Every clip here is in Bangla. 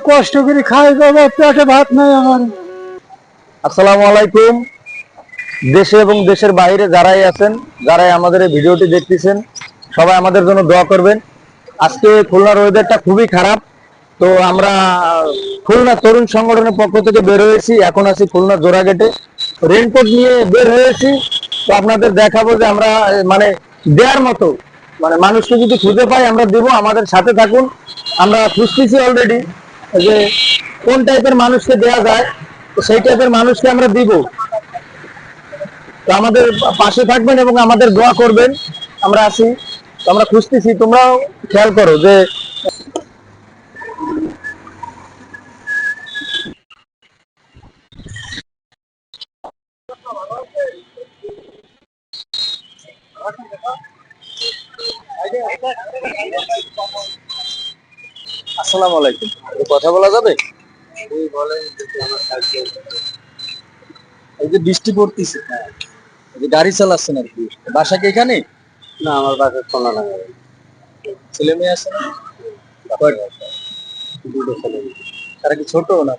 কষ্ট করে খাই বাবা, পেটে ভাত নাই আমার। আসসালামু আলাইকুম। দেশে এবং দেশের বাইরে যারাই আছেন, যারাই আমাদের এই ভিডিওটি দেখতেছেন, সবাই আমাদের জন্য দোয়া করবেন। আজকে খুলনার ওয়েদারটা খুবই খারাপ, তো আমরা খুলনা তরুণ সংগঠনের পক্ষ থেকে বের হয়েছি। এখন আছি খুলনা জোড়াগেটে, রেনকোট নিয়ে বের হয়েছি। তো আপনাদের দেখাবো যে আমরা মানে দেওয়ার মতো মানুষকে যদি খুঁজে পাই আমরা দেবো। আমাদের সাথে থাকুন, আমরা খুঁজতেছি অলরেডি যে কোন টাইপের মানুষকে দেওয়া যায়, তো সেই টাইপের মানুষকে আমরা দিব। তো আমাদের পাশে থাকবেন এবং আমাদের দোয়া করবেন। আমরা আছি, তো আমরা খুঁজতেছি, তোমরাও খেয়াল করো যে আসসালামু আলাইকুম, কথা বলা যাবে? এই যে বৃষ্টি পড়তেছে, এই যে গাড়ি চালাচ্ছেন আর কি, বাসা কি এখানে? না, আমার বাসা শোনা না। ছেলে মেয়ে আছে না? দুটো ছেলে। তারা কি ছোট না?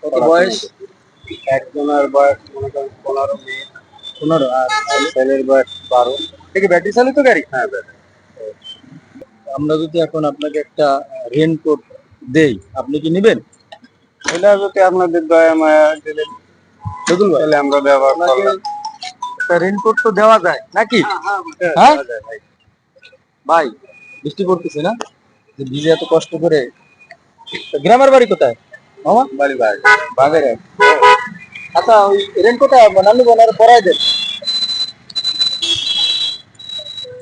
কত বয়স? একজনের বয়স মনে করেন 15, মেয়ে 15, আর ছেলের বয়স 12। এটা কি ব্যাটারি চালিত গাড়ি? হ্যাঁ, আমরা যদি এখন আপনাকে একটা রেনকোট দেই, আপনি কি নেবেন? এটা যদি আপনাদের দয়া মায়া দিলে সেগুলো তাহলে আমরা ব্যবহার করলাম। রেনকোট তো দেওয়া যায় নাকি? হ্যাঁ ভাই, বৃষ্টি পড়তেছে না, যে ভিজে এত কষ্ট করে। গ্রামের বাড়ি কোথায় মামা? বাড়ি ভাই বাগেরহাট। আচ্ছা, ওই রেনকোটটা নানু বোনার পরাই দেন।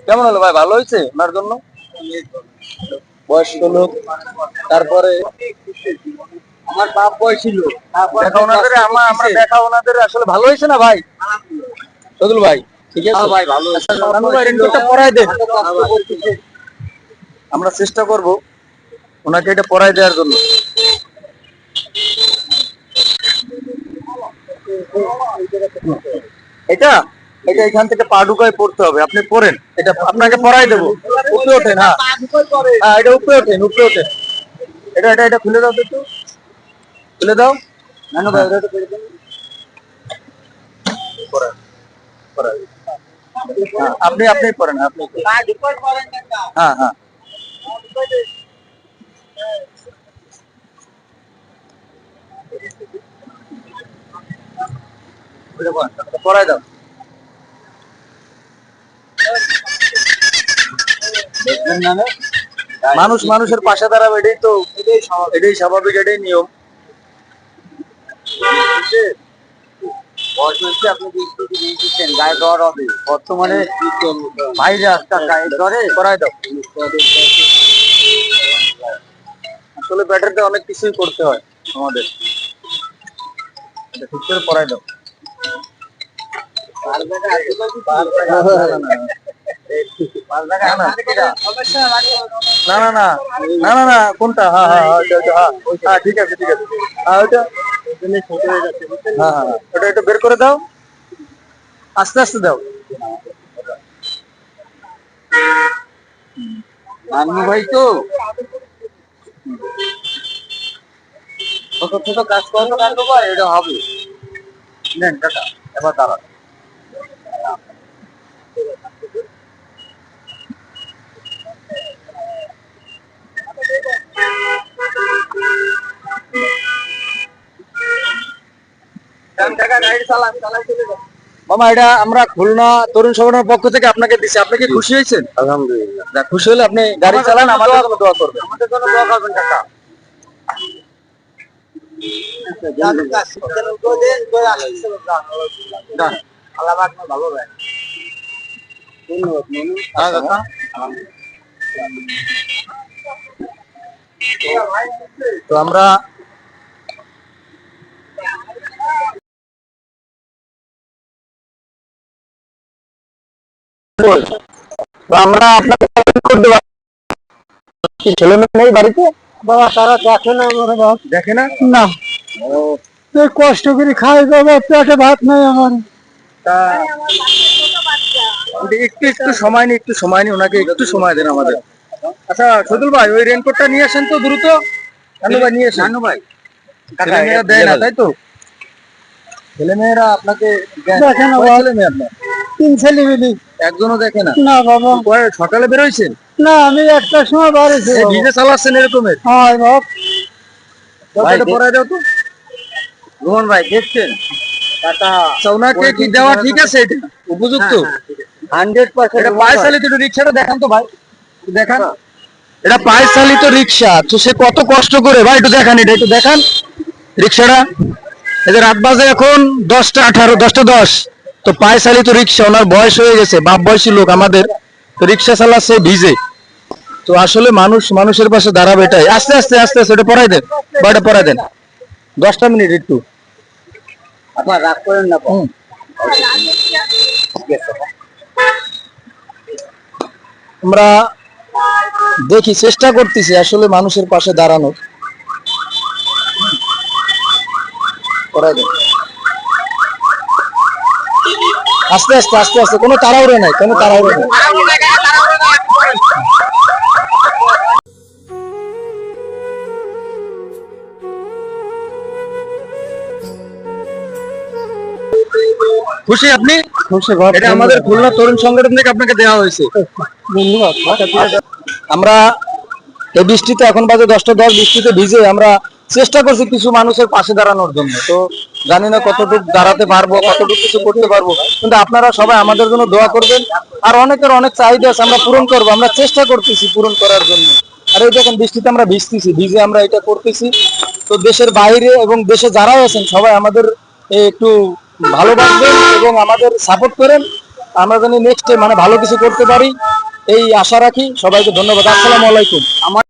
কেমন হলো ভাই, ভালো হয়েছে ওনার জন্য? বয়স্ক লোক, তারপরে আমার বাপ বয়সী লোক। দেখা ওনাদের, আমরা দেখা ওনাদের আসলে ভালো হয়েছে না ভাই? সদুল ভাই ঠিক আছে ভাই, ভালো হয়েছে। নানু ভাই রেনকোটটা পরাই দেন। আমরা চেষ্টা করব ওনাকে এটা পরাই দেওয়ার জন্য। এটা এটা এখান থেকে পা ঢুকায় পড়তে হবে, আপনি পড়েন, এটা আপনাকে পরাই দেবো। উপরে ওঠেন, হ্যাঁ হ্যাঁ, এটা উপরে ওঠেন, উপরে ওঠেন। এটা এটা এটা খুলে দাও তো, একটু খুলে দাও নানু ভাই, এটা করে দেন। পরান, পরান। হ্যাঁ, আপনি আপনি পড়েন, আপনি হ্যাঁ হ্যাঁ পড়াই দাও। মানুষ মানুষের পাশে দাঁড়াবে, এটাই স্বাভাবিক, এটাই নিয়ম। গায়ে জ্বর হবে বর্তমানে ভাইরাস গায়ে জ্বরে করাই দাও। আসলে ব্যাটারিতে অনেক কিছুই করতে হয় আমাদের, এটা ঠিক করে পড়াই দাও। না না না না না না, কোনটা? হ্যাঁ হ্যাঁ হ্যাঁ, ঠিক আছে ঠিক আছে। হ্যাঁ ওইটা, হ্যাঁ হ্যাঁ ওটা একটু বের করে দাও, আস্তে আস্তে দাও। নানু ভাই তো ছোট ছোট কাজ করবো নানু ভাই, এটা হবে। নেন টাকা, এবার দাঁড়া। মামা, এটা আমরা খুলনা তরুণ সংগঠনের পক্ষ থেকে আপনাকে দিচ্ছি, আপনি কি খুশি হয়েছেন? আলহামদুলিল্লাহ। খুশি হলে আপনি গাড়ি চালান, আমাদের জন্য দোয়া করবেন। আমাদের জন্য দোয়া করবেন কাকা। আল্লাহ পাক ভালো রাখে। হ্যাঁ কাকা। তো আমরা আপনাকে ছেলে মেয়ে নেই বাড়িতে? বাবা তারা দেখে না, আমার বাবা দেখে না? না। কষ্ট করে খাই বাবা, পেটে ভাত নাই আমার। তা একটু একটু সময় নিই, একটু সময় নিই, ওনাকে একটু সময় দেন আমাদের। আচ্ছা সদুল ভাই, ওই রেনকোটটা নিয়ে আসেন তো দ্রুত। নানু ভাই নিয়ে এসেন। নানু ভাই ছেলেমেয়েরা দেয় না তাই তো? ছেলেমেয়েরা আপনাকে দেয়? দেখে না কয় বাবা। ছেলে মেয়ে আপনার? 3 ছেলে মিলি। একজনও দেখে না? না বাবা, সকালে বেরোইছেন? না আমি একটার সময় বাড়িছি এই ভিজে চালাচ্ছেন এরকমের? হ্যাঁ বাবা। দরজাটা পরাই দাও তো। রোহন ভাই দেখছেন টাকা আচ্ছা, ওনাকে কি দেওয়া ঠিক আছে? এটা উপযুক্ত? 100% এটা পায়ে চালিত রিক্সাটা দেখান তো ভাই, একটু দেখান। এটা পায়ে চালিত রিক্সা, তো সে কত কষ্ট করে ভাই একটু দেখান, এটা একটু দেখান রিক্সাটা। এই যে রাত বাজে এখন 10টা 18, 10টা 10, তো পায়ে চালিত রিক্সা, ওনার বয়স হয়ে গেছে, বাপ বয়সী লোক আমাদের, তো রিক্সা চালাচ্ছে ভিজে। তো আসলে মানুষ মানুষের পাশে দাঁড়াবে, এটাই। আস্তে আস্তে আস্তে আস্তে, এটা পড়াই দেন, বাড়িটা পড়াই দেন, 10টা মিনিট একটু। আপনার রাগ করেন না হুম। আমরা দেখি, চেষ্টা করতেছি আসলে মানুষের পাশে দাঁড়ানোর। করাই দেন। আস্তে আস্তে আস্তে আস্তে, কোনো তাড়াহুড়ো নাই, কোনো তাড়াহুড়ো নাই। খুশি আপনি? খুশি বাবা। এটা আমাদের খুলনা তরুণ সংগঠন থেকে আপনাকে দেওয়া হয়েছে। ধন্যবাদ। আমরা এই বৃষ্টিতে, এখন বাজে 10টা 10, বৃষ্টিতে ভিজে আমরা চেষ্টা করছি কিছু মানুষের পাশে দাঁড়ানোর জন্য। তো জানি না কতটুকু দাঁড়াতে পারবো, কতটুকু কিছু করতে পারবো, কিন্তু আপনারা সবাই আমাদের জন্য দোয়া করবেন। আর অনেকের অনেক চাহিদা আছে, আমরা পূরণ করবো, আমরা চেষ্টা করতেছি পূরণ করার জন্য। আর এই দেখেন বৃষ্টিতে আমরা ভিজতেছি, ভিজে আমরা এটা করতেছি। তো দেশের বাইরে এবং দেশে যারাই আছেন সবাই আমাদের একটু ভালোবাসবেন এবং আমাদের সাপোর্ট করেন, আমরা যেন নেক্সট মানে ভালো কিছু করতে পারি, এই আশা রাখি। সবাইকে ধন্যবাদ। আসসালামু আলাইকুম। আমার